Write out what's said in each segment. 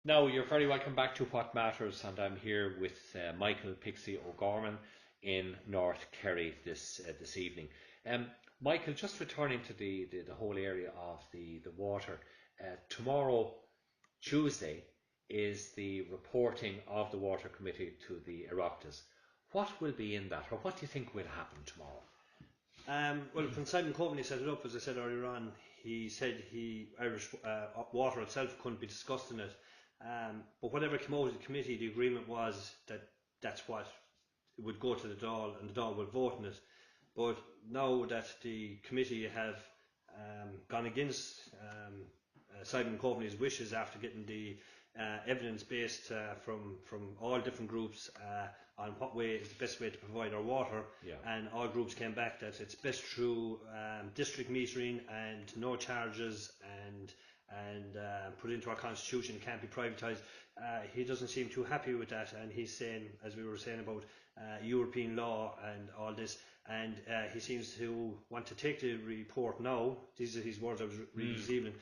Now, you're very welcome back to What Matters, and I'm here with Michael Pixie O'Gorman in North Kerry this evening. Um, Michael, just returning to the whole area of the water, tomorrow, Tuesday, is the reporting of the Water Committee to the Oireachtas. What will be in that, or what do you think will happen tomorrow? Well, when Simon Coveney set it up, as I said earlier on, he said Irish water itself couldn't be discussed in it. But whatever came out of the committee, the agreement was that that's what it would go to the Dáil, and the Dáil would vote on it. But now that the committee have gone against Simon Coveney's wishes after getting the evidence based from all different groups on what way is the best way to provide our water, Yeah. and all groups came back that it's best through district metering and no charges and put into our constitution, can't be privatised. He doesn't seem too happy with that, and he's saying, as we were saying about European law and all this, and he seems to want to take the report now. These are his words I was reading this evening.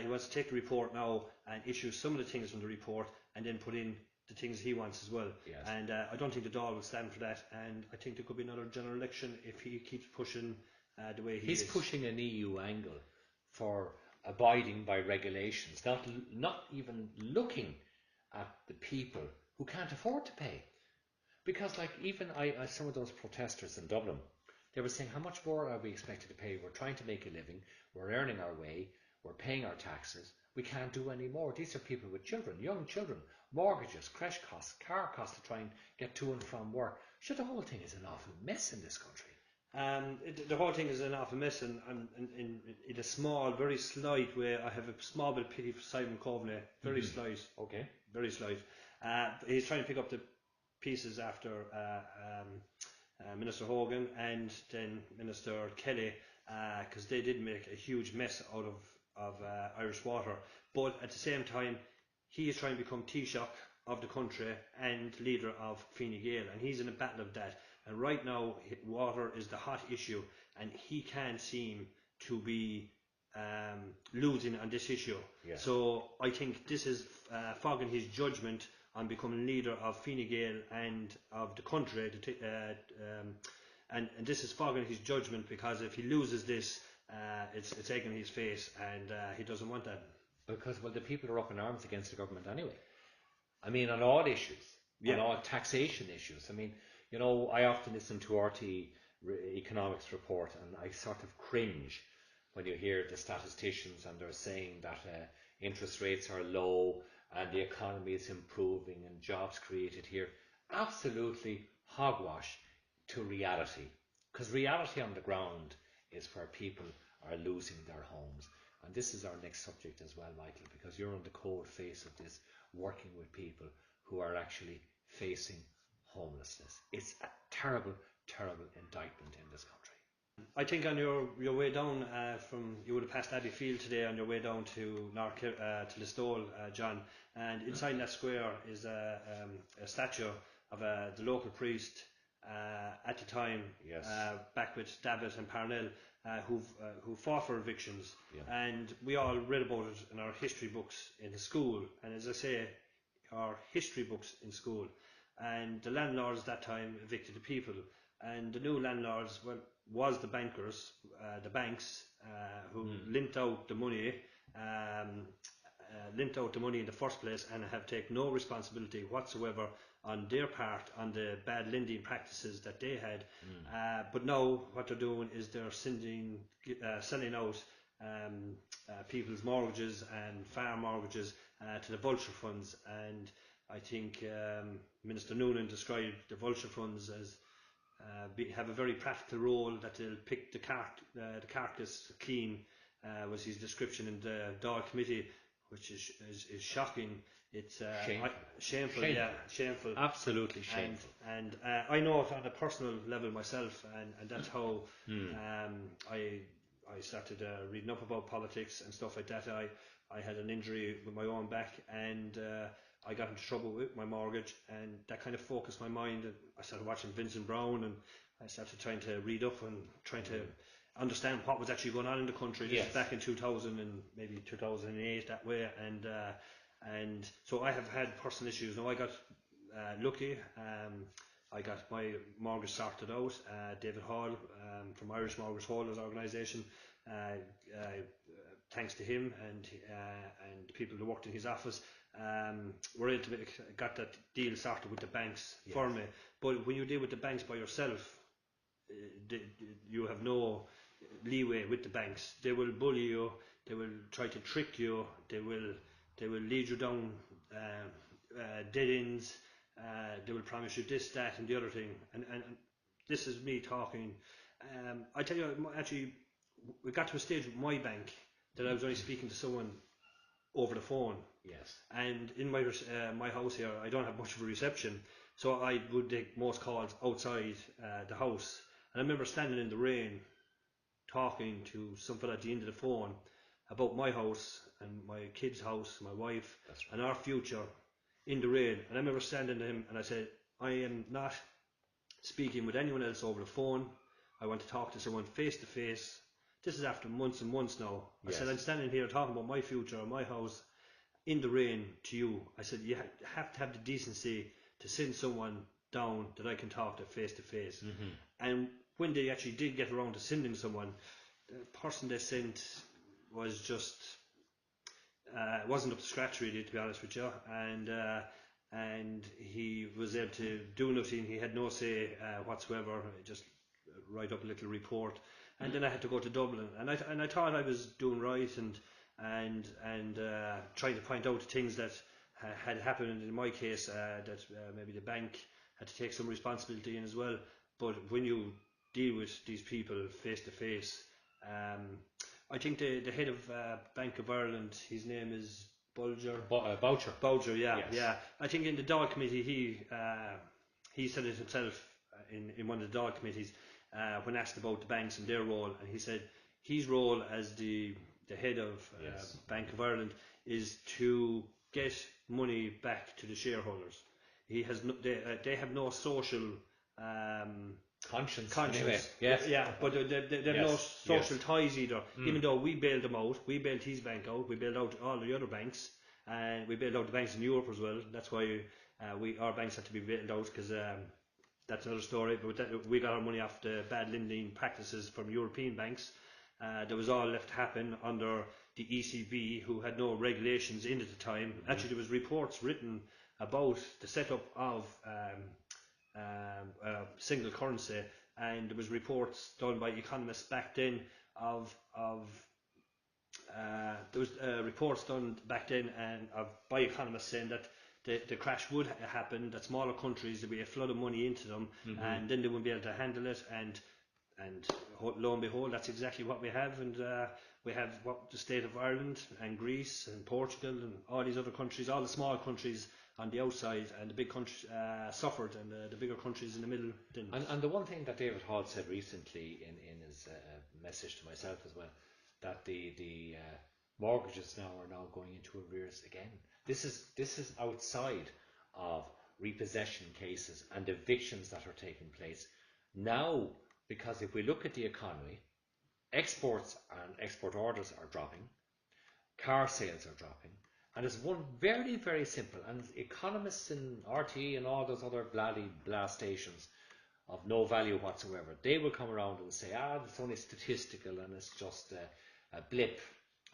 He wants to take the report now and issue some of the things from the report and then put in the things he wants as well. Yes. And I don't think the Dáil will stand for that, and I think there could be another general election if he keeps pushing the way he is. He's pushing an EU angle for abiding by regulations, not even looking at the people who can't afford to pay. Because, like, even some of those protesters in Dublin, they were saying, how much more are we expected to pay? We're trying to make a living, we're earning our way, we're paying our taxes, we can't do any more. These are people with children, young children, mortgages, crash costs, car costs to try and get to and from work. Sure, the whole thing is an awful mess in this country. The whole thing is an awful mess, and in a small, very slight way, I have a small bit of pity for Simon Coveney. Very slight. Okay. Very slight. He's trying to pick up the pieces after Minister Hogan and then Minister Kelly, because they did make a huge mess out of Irish water. But at the same time, he is trying to become Taoiseach of the country and leader of Fine Gael, and he's in a battle of that. And right now, water is the hot issue, and he can't seem to be losing on this issue. Yeah. So I think this is fogging his judgment on becoming leader of Fine Gael and of the country. And this is fogging his judgment, because if he loses this, it's egg in his face, and he doesn't want that. Because, well, the people are up in arms against the government anyway. I mean, on all issues, Yeah. on all taxation issues. I mean, you know, I often listen to RT economics report, and I sort of cringe when you hear the statisticians and they're saying that interest rates are low and the economy is improving and jobs created here. Absolutely hogwash to reality, because reality on the ground is where people are losing their homes. And this is our next subject as well, Michael, because you're on the cold face of this, working with people who are actually facing homelessness. It's a terrible, terrible indictment in this country. I think on your way down you would have passed Abbey Field today on your way down to to Listowel, John, and inside that square is a statue of the local priest at the time, Yes. back with Davitt and Parnell, who fought for evictions, Yeah. and we all read about it in our history books in the school, and as I say, our history books in school. And the landlords that time evicted the people, and the new landlords was the bankers, the banks, who lent out the money, in the first place, and have taken no responsibility whatsoever on their part on the bad lending practices that they had. But now what they're doing is they're selling out people's mortgages and farm mortgages to the vulture funds, and I think Minister Noonan described the vulture funds as have a very practical role, that they'll pick the carcass clean, was his description in the Dáil committee, which is shocking. It's shameful. Yeah, shameful. Absolutely shameful. And I know it on a personal level myself, and that's how I started reading up about politics and stuff like that. I had an injury with my own back, and I got into trouble with my mortgage, and that kind of focused my mind. And I started watching Vincent Brown, and I started trying to read up and trying to understand what was actually going on in the country. This Yes. is back in 2000 and maybe 2008, that way, and And so I have had personal issues. Now I got lucky. I got my mortgage sorted out. David Hall from Irish Mortgage Holders Organisation, thanks to him and people who worked in his office, were able to got that deal sorted with the banks for me. But when you deal with the banks by yourself, you have no leeway with the banks. They will bully you. They will try to trick you. They will lead you down dead ends. They will promise you this, that, and the other thing. And this is me talking. I tell you, actually, we got to a stage with my bank that I was only speaking to someone over the phone. Yes. And in my house here, I don't have much of a reception, so I would take most calls outside the house. And I remember standing in the rain, talking to some fella at the end of the phone about my house and my kids' house, my wife, and our future in the rain. And I remember standing to him and I said, I am not speaking with anyone else over the phone. I want to talk to someone face to face. This is after months and months now. I said, I'm standing here talking about my future, my house, in the rain to you. I said, you have to have the decency to send someone down that I can talk to face. And when they actually did get around to sending someone, the person they sent was just wasn't up to scratch really, to be honest with you, and he was able to do nothing. He had no say whatsoever. Just write up a little report, and then I had to go to Dublin, and I thought I was doing right and trying to point out things that had happened in my case, that maybe the bank had to take some responsibility in as well. But when you deal with these people face to face, I think the head of Bank of Ireland, his name is Boucher. Boucher, yeah, yes. Yeah. I think in the Dáil committee, he said it himself in one of the Dáil committees when asked about the banks and their role, and he said his role as the head of Bank of Ireland is to get money back to the shareholders. He has they have no social conscience. Anyway, yes. Yeah, but they have no social ties either. Even though we bailed them out, we bailed his bank out, we bailed out all the other banks, and we bailed out the banks in Europe as well. That's why our banks had to be bailed out, because that's another story. But we got our money off the bad lending practices from European banks. That was all left to happen under the ECB, who had no regulations in at the time. Actually, there was reports written about the setup of single currency, and there was reports done by economists back then by economists saying that the crash would happen, that smaller countries, there'd be a flood of money into them, and then they wouldn't be able to handle it, and lo and behold, that's exactly what we have. And we have the state of Ireland and Greece and Portugal and all these other countries, all the small countries on the outside, and the big countries suffered, and the bigger countries in the middle didn't. And the one thing that David Hall said recently in his message to myself as well, that the mortgages are now going into arrears again. This is outside of repossession cases and evictions that are taking place now, because if we look at the economy, exports and export orders are dropping, car sales are dropping. And it's one very, very simple, and economists in RTE and all those other blah stations of no value whatsoever, they will come around and say, it's only statistical and it's just a blip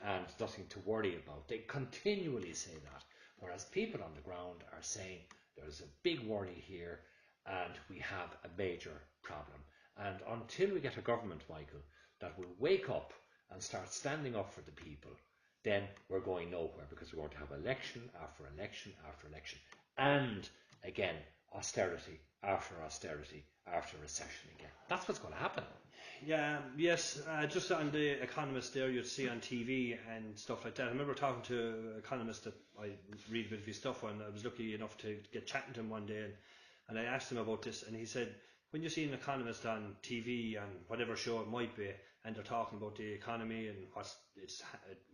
and nothing to worry about. They continually say that, whereas people on the ground are saying there's a big worry here and we have a major problem. And until we get a government, Michael, that will wake up and start standing up for the people, then we're going nowhere, because we're going to have election after election after election, and again austerity after austerity after recession again. That's what's going to happen. Yeah, yes, just on the economist there you'd see on TV and stuff like that. I remember talking to an economist that I read a bit of his stuff on. I was lucky enough to get chatting to him one day, and I asked him about this, and he said, when you see an economist on TV, on whatever show it might be, and they're talking about the economy and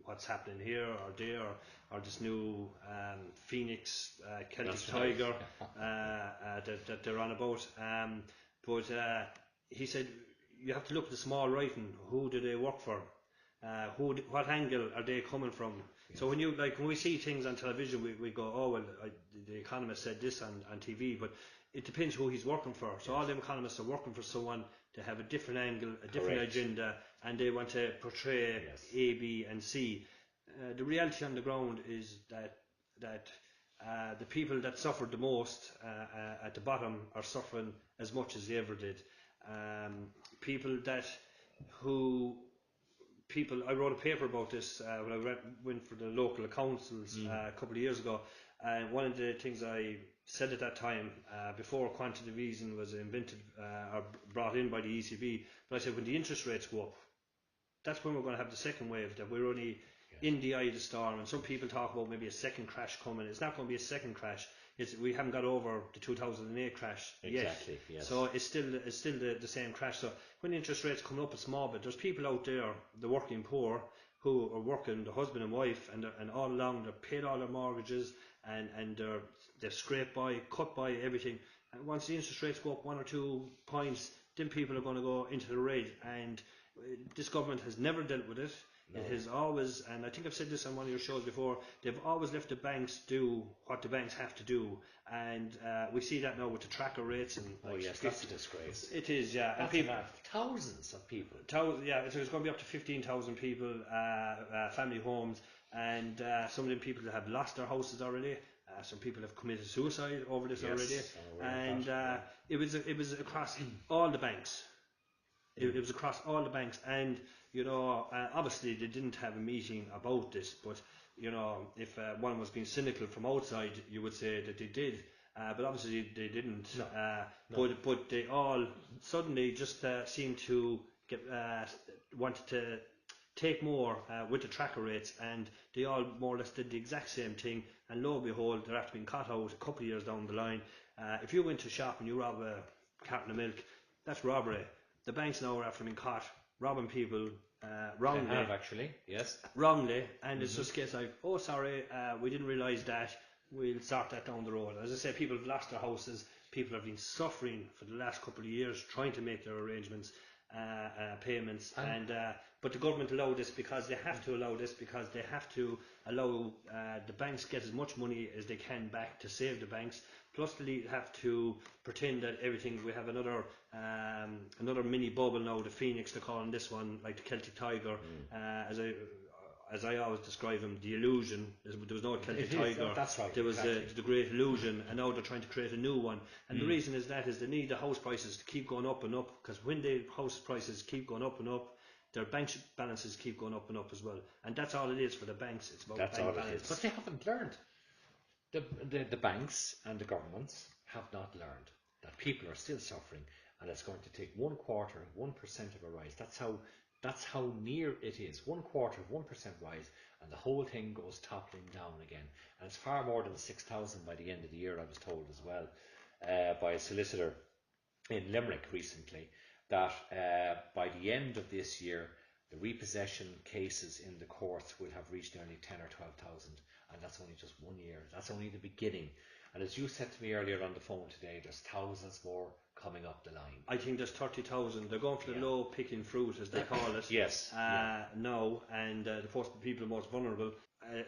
what's happening here or there, or this new Phoenix Celtic Tiger that they're on about, but he said you have to look at the small writing. Who do they work for? what angle are they coming from? Yes. So when we see things on television, we go, oh well, the economist said this on TV, but it depends who he's working for. So yes. All them economists are working for someone to have a different angle, a different Correct. Agenda, and they want to portray yes. A, B, and C. The reality on the ground is that the people that suffered the most at the bottom are suffering as much as they ever did. I wrote a paper about this when I went for the local councils a couple of years ago, and one of the things I said at that time, before quantitative easing was invented or brought in by the ECB, but I said when the interest rates go up, that's when we're going to have the second wave, that we're only in the eye of the storm. And some people talk about maybe a second crash coming. It's not going to be a second crash. We haven't got over the 2008 crash exactly, yet. Yes. So it's still the same crash. So when interest rates come up a small bit, there's people out there, the working poor, who are working, the husband and wife, and all along they're paid all their mortgages, and they're scraped by, cut by everything. And once the interest rates go up 1 or 2 points, then people are going to go into the red. And this government has never dealt with it. No. It has always, and I think I've said this on one of your shows before, they've always left the banks do what the banks have to do, and we see that now with the tracker rates. And yes, that's a disgrace. It is, yeah. That's and thousands of people. Yeah, so it's going to be up to 15,000 people, family homes, and some of them people that have lost their houses already. Some people have committed suicide over this already, and it was across all the banks. It was across all the banks, and obviously they didn't have a meeting about this, but if one was being cynical from outside, you would say that they did, but obviously they didn't. No. But they all suddenly just seemed to wanted to take more with the tracker rates, and they all more or less did the exact same thing, and lo and behold, they're after being caught out a couple of years down the line. If you went to a shop and you rob a carton of milk, that's robbery. The banks now are after being caught robbing people wrongly. They have actually, yes. Wrongly, and it's just gets like, oh sorry, we didn't realise that, we'll sort that down the road. As I say, people have lost their houses, people have been suffering for the last couple of years trying to make their arrangements, payments, but the government allow this because they have to allow this, because they have to allow the banks get as much money as they can back to save the banks. Plus they have to pretend that everything, we have another mini bubble now, the Phoenix they're calling this one, like the Celtic Tiger, as I always describe them, the illusion. There was no Celtic Tiger, that's right, there was exactly. the Great Illusion, and now they're trying to create a new one. And the reason is they need the house prices to keep going up and up, because when the house prices keep going up and up, their bank balances keep going up and up as well. And that's all it is for the banks, it's about that's bank all balance. It is. But they haven't learned. The banks and the governments have not learned that people are still suffering, and it's going to take 1/4, 1% of a rise. That's how near it is. 1/4 of 1% rise, and the whole thing goes toppling down again. And it's far more than 6,000 by the end of the year, I was told as well, by a solicitor in Limerick recently, that by the end of this year, the repossession cases in the courts will have reached nearly 10 or 12,000, and that's only just 1 year. That's only the beginning. And as you said to me earlier on the phone today, there's thousands more coming up the line. I think there's 30,000. They're going for the low picking fruit, as they call it. Yes. Now, and the people most vulnerable.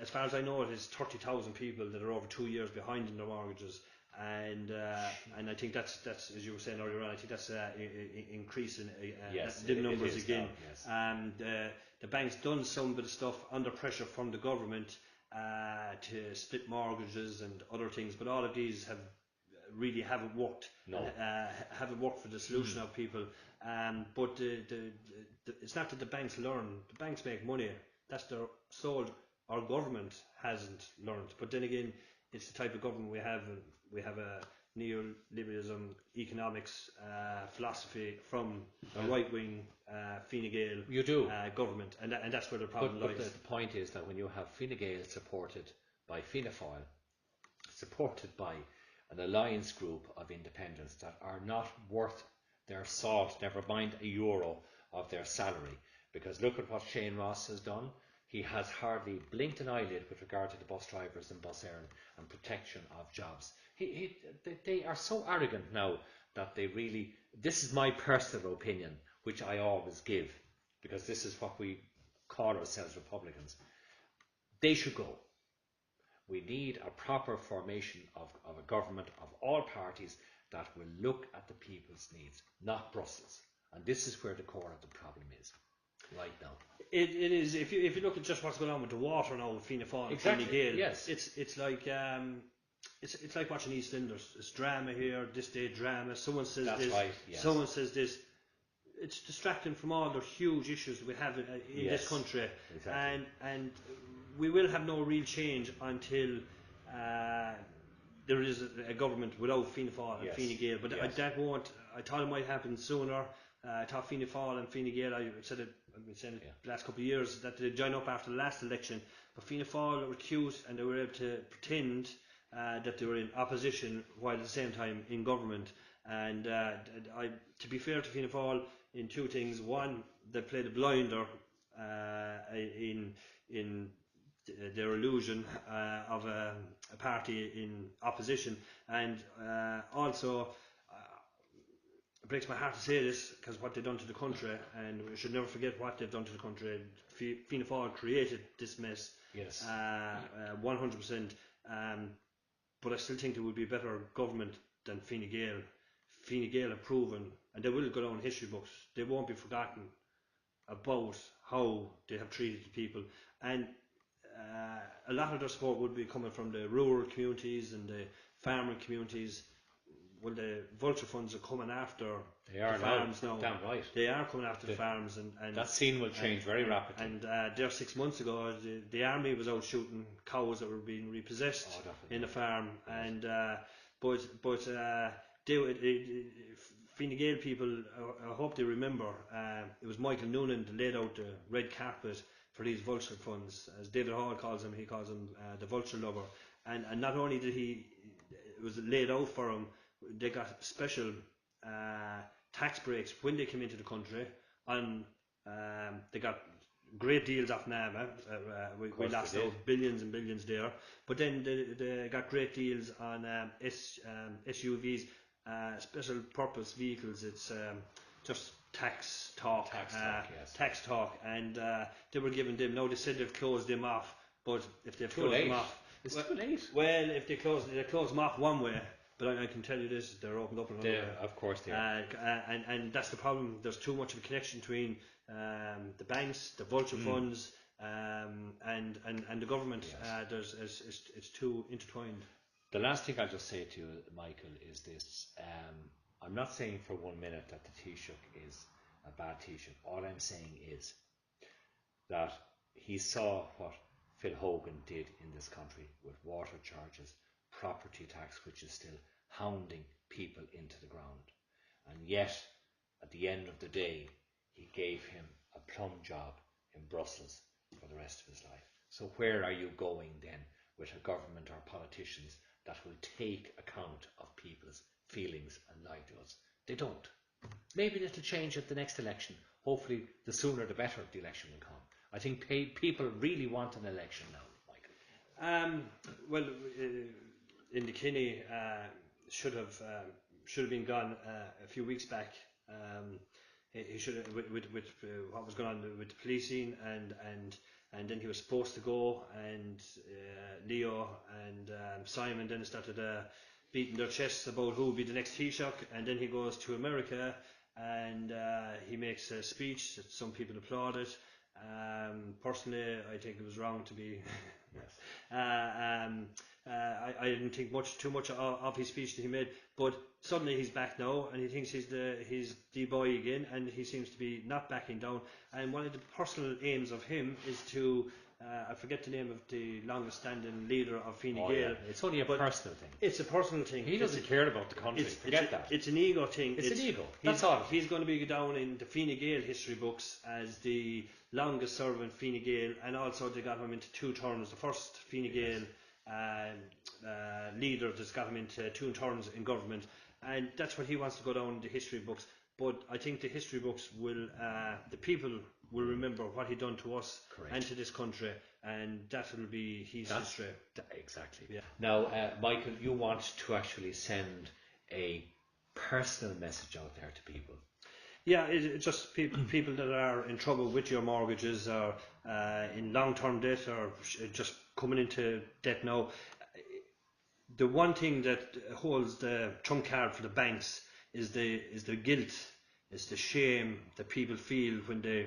As far as I know, it is 30,000 people that are over 2 years behind in their mortgages. And I think that's as you were saying earlier on, I think that's increasing the numbers again. Now, yes. The bank's done some bit of stuff under pressure from the government to split mortgages and other things, but all of these haven't worked. No. Haven't worked for the solution of people. But it's not that the banks learn. The banks make money. That's their sole. Our government hasn't learned. But then again, it's the type of government we have. We have a neoliberalism economics philosophy from a right-wing Fine Gael government, and that's where the problem lies. But the point is that when you have Fine Gael supported by Fianna Fáil, supported by an alliance group of independents that are not worth their salt, never mind a euro of their salary, because look at what Shane Ross has done. He has hardly blinked an eyelid with regard to the bus drivers and bus Éireann and protection of jobs. They are so arrogant now that they really, this is my personal opinion, which I always give, because this is what we call ourselves Republicans, they should go. We need a proper formation of a government of all parties that will look at the people's needs, not Brussels. And this is where the core of the problem is right now. It is. If you look at just what's going on with the water now with Fianna Fáil and Fine Gael, yes, it's like it's like watching EastEnders. It's drama here, this day drama. Someone says that's this, right, yes. someone says this. It's distracting from all the huge issues we have in yes, this country, exactly. and we will have no real change until there is a government without Fianna Fáil and yes, Fine Gael. But yes. that won't. I thought it might happen sooner. I thought Fianna Fáil and Fine Gael, I've been saying it the last couple of years, that they'd join up after the last election. But Fianna Fáil were cute and they were able to pretend that they were in opposition while at the same time in government. And to be fair to Fianna Fáil, in two things. One, they played a blinder in their illusion of a party in opposition, and also it breaks my heart to say this because what they've done to the country, and we should never forget what they've done to the country. Fianna Fáil created this mess, yes, 100%. But I still think there would be better government than Fine Gael. Fine Gael have proven, and they will go down in history books. They won't be forgotten about how they have treated the people, and a lot of their support would be coming from the rural communities and the farming communities. Well, the vulture funds are coming after the farms now. Damn right. They are coming after the farms, and that scene will change very rapidly. And there 6 months ago, the army was out shooting cows that were being repossessed in the farm, and Fine Gael people, I hope they remember, it was Michael Noonan that laid out the red carpet for these vulture funds, as David Hall calls him. He calls him the vulture lover, and not only did it was laid out for him, they got special tax breaks when they came into the country. They got great deals off NAMA. We lost out billions and billions there, but then they got great deals on SUVs, special purpose vehicles. It's just tax talk, and they were giving them. Now they said they've closed them off, but if they've closed them off, it's too late. Well, if they close them off one way, but I can tell you this: they're opened up another way. Of course they are. And that's the problem. There's too much of a connection between the banks, the vulture funds, and the government. Yes. It's too intertwined. The last thing I'll just say to you, Michael, is this. I'm not saying for 1 minute that the Taoiseach is a bad Taoiseach. All I'm saying is that he saw what Phil Hogan did in this country with water charges, property tax, which is still hounding people into the ground. And yet, at the end of the day, he gave him a plum job in Brussels for the rest of his life. So where are you going then with a government or politicians that will take account of people's feelings and livelihoods? They don't. Maybe it'll change at the next election. Hopefully, the sooner the better the election will come. I think people really want an election now, Michael. Well, in the Kinney should have been gone a few weeks back. He should have, with what was going on with the policing, and then he was supposed to go, and Leo and Simon then started beating their chests about who would be the next Taoiseach, and then he goes to America and he makes a speech that some people applauded. Personally, I think it was wrong to be. Yes. I didn't think too much of his speech that he made, but suddenly he's back now, and he thinks he's the boy again, and he seems to be not backing down. And one of the personal aims of him is to, I forget the name of the longest-standing leader of Fine Gael. Yeah. It's only a personal thing. It's a personal thing. He doesn't care about the country. Forget that. It's an ego thing. It's an ego. That's all. He's going to be down in the Fine Gael history books as the longest-serving Fine Gael, and also they got him into 2 terms. The first Fine Gael leader that's got him into 2 terms in government, and that's what he wants to go down in the history books. But I think the history books will, the people will remember what he done to us. Correct. And to this country, and that will be his history. Exactly. Yeah. Now, Michael, you want to actually send a personal message out there to people. Yeah, it's just people that are in trouble with your mortgages, or in long-term debt, or just coming into debt now. The one thing that holds the trump card for the banks is the guilt, is the shame that people feel when they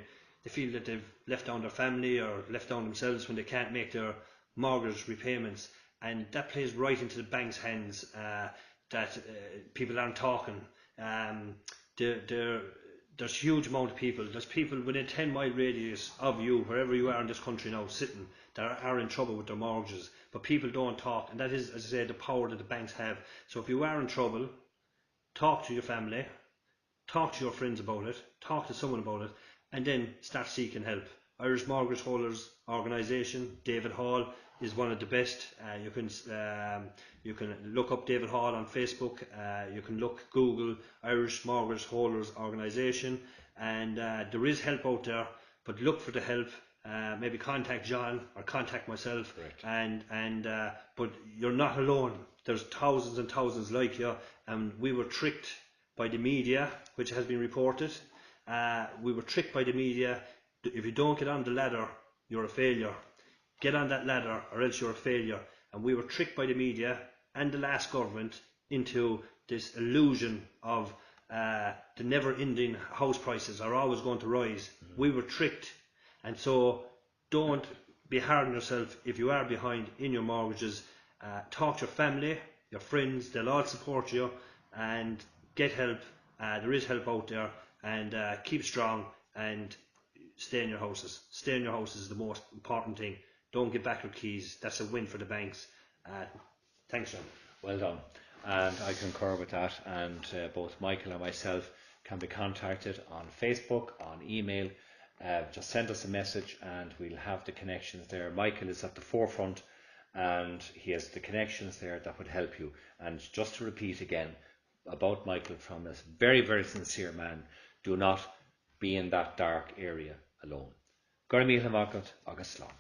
feel that they've let down their family or left down themselves when they can't make their mortgage repayments, and that plays right into the bank's hands. That people aren't talking. There's huge amount of people. There's people within 10-mile radius of you, wherever you are in this country now, sitting that are in trouble with their mortgages, but people don't talk, and that is, as I say, the power that the banks have. So if you are in trouble, talk to your family, talk to your friends about it, talk to someone about it, and then start seeking help. Irish Mortgage Holders Organisation, David Hall, is one of the best. You can look up David Hall on Facebook. You can Google Irish Mortgage Holders Organisation, and there is help out there. But look for the help. Maybe contact John or contact myself. But you're not alone. There's thousands and thousands like you, and we were tricked by the media, which has been reported. We were tricked by the media. If you don't get on the ladder, you're a failure. Get on that ladder or else you're a failure. And we were tricked by the media and the last government into this illusion of the never-ending house prices are always going to rise. We were tricked. And so don't be hard on yourself if you are behind in your mortgages. Talk to your family, your friends, they'll all support you, and get help. There is help out there, and keep strong and stay in your houses. Stay in your houses is the most important thing. Don't get back your keys. That's a win for the banks. Thanks, John. Well done. And I concur with that. And both Michael and myself can be contacted on Facebook, on email. Just send us a message and we'll have the connections there. Michael is at the forefront and he has the connections there that would help you. And just to repeat again about Michael from a very, very sincere man, do not be in that dark area alone. Gormíle mágad agus slán.